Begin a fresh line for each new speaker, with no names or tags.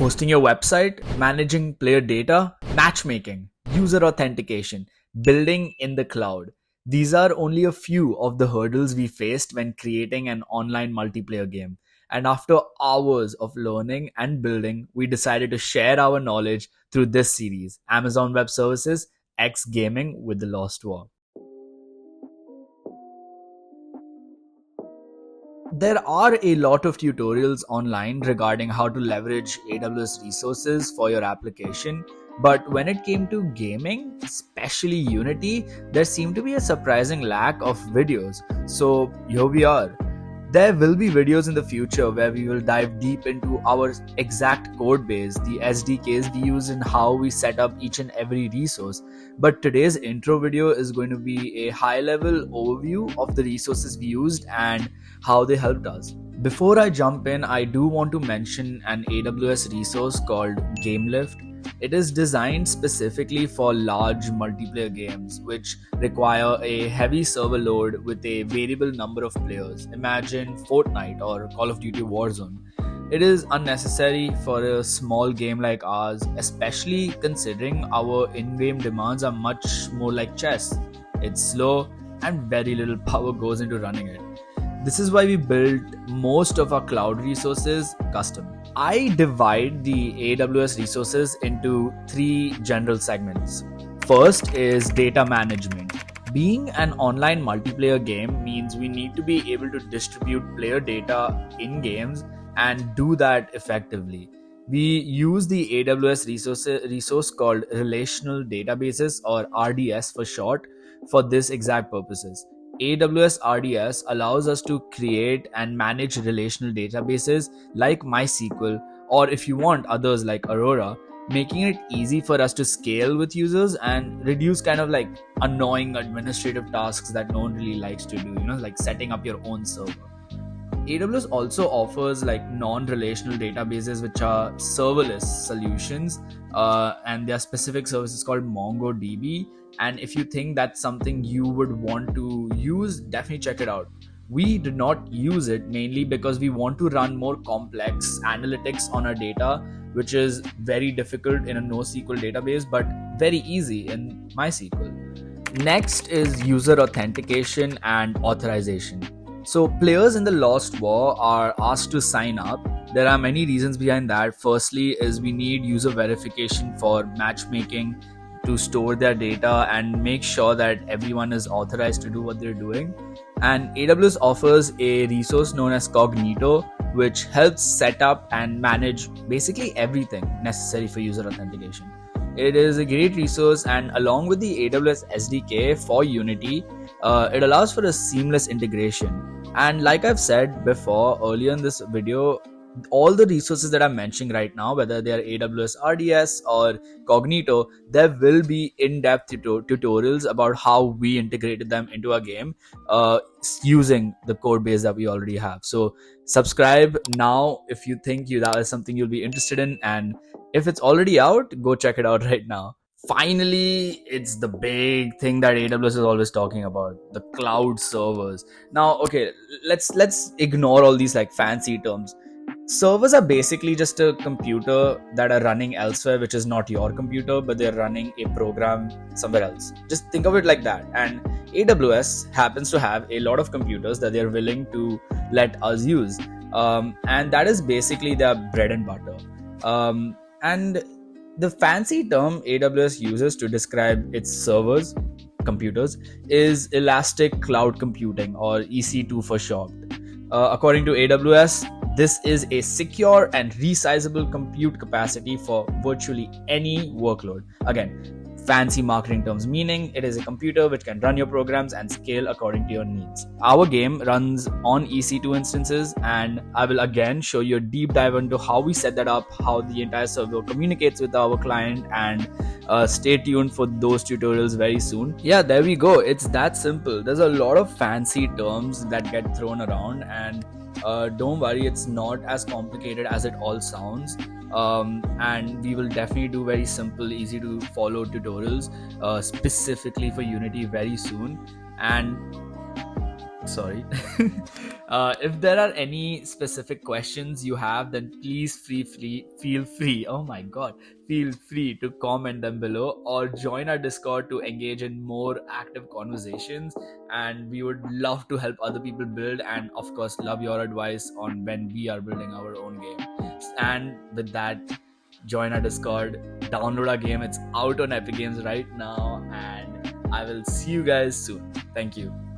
hosting your website, managing player data, matchmaking, user authentication, building in the cloud. These are only a few of the hurdles we faced when creating an online multiplayer game. And after hours of learning and building, we decided to share our knowledge through this series, Amazon Web Services X Gaming with the Lost War. There are a lot of tutorials online regarding how to leverage AWS resources for your application, but when it came to gaming, especially Unity, there seemed to be a surprising lack of videos. So here we are. There will be videos in the future where we will dive deep into our exact code base, the SDKs we use, and how we set up each and every resource. But today's intro video is going to be a high level overview of the resources we used and how they helped us. Before I jump in, I do want to mention an AWS resource called GameLift. It is designed specifically for large multiplayer games which require a heavy server load with a variable number of players. Imagine Fortnite or Call of Duty Warzone. It is unnecessary for a small game like ours, especially considering our in-game demands are much more like chess. It's slow and very little power goes into running it. This is why we built most of our cloud resources custom. I divide the AWS resources into three general segments. First is data management. Being an online multiplayer game means we need to be able to distribute player data in games and do that effectively. We use the AWS resource called Relational Databases, or RDS for short, for this exact purposes. AWS RDS allows us to create and manage relational databases like MySQL, or if you want others like Aurora, making it easy for us to scale with users and reduce kind of like annoying administrative tasks that no one really likes to do, like setting up your own server. AWS also offers like non-relational databases which are serverless solutions, and there are specific services called MongoDB. And if you think that's something you would want to use, definitely check it out. We did not use it mainly because we want to run more complex analytics on our data, which is very difficult in a NoSQL database, but very easy in MySQL. Next is user authentication and authorization. So players in the Lost War are asked to sign up. There are many reasons behind that. Firstly is we need user verification for matchmaking, to store their data and make sure that everyone is authorized to do what they're doing. And AWS offers a resource known as Cognito, which helps set up and manage basically everything necessary for user authentication. It is a great resource, and along with the AWS SDK for Unity, it allows for a seamless integration. And like I've said before earlier in this video, all the resources that I'm mentioning right now, whether they are AWS RDS or Cognito, there will be in-depth tutorials about how we integrated them into our game using the code base that we already have. So subscribe now if you think that is something you'll be interested in, and if it's already out, go check it out right now. Finally, it's the big thing that AWS is always talking about, the cloud servers. Now, okay, let's ignore all these like fancy terms. Servers are basically just a computer that are running elsewhere, which is not your computer, but they're running a program somewhere else. Just think of it like that. And AWS happens to have a lot of computers that they're willing to let us use. And that is basically their bread and butter. And the fancy term AWS uses to describe its servers, computers, is Elastic Cloud Computing, or EC2 for short. According to AWS, this is a secure and resizable compute capacity for virtually any workload. Again, fancy marketing terms, meaning it is a computer which can run your programs and scale according to your needs. Our game runs on EC2 instances, and I will again show you a deep dive into how we set that up, how the entire server communicates with our client, and stay tuned for those tutorials very soon. Yeah, there we go. It's that simple. There's a lot of fancy terms that get thrown around, and don't worry, it's not as complicated as it all sounds. And we will definitely do very simple, easy to follow tutorials specifically for Unity very soon. And Sorry. If there are any specific questions you have, then please feel free, oh my god, feel free to comment them below or join our Discord to engage in more active conversations. And we would love to help other people build, and of course love your advice on when we are building our own game. And with that, join our Discord, download our game. It's out on Epic Games right now, and I will see you guys soon. Thank you.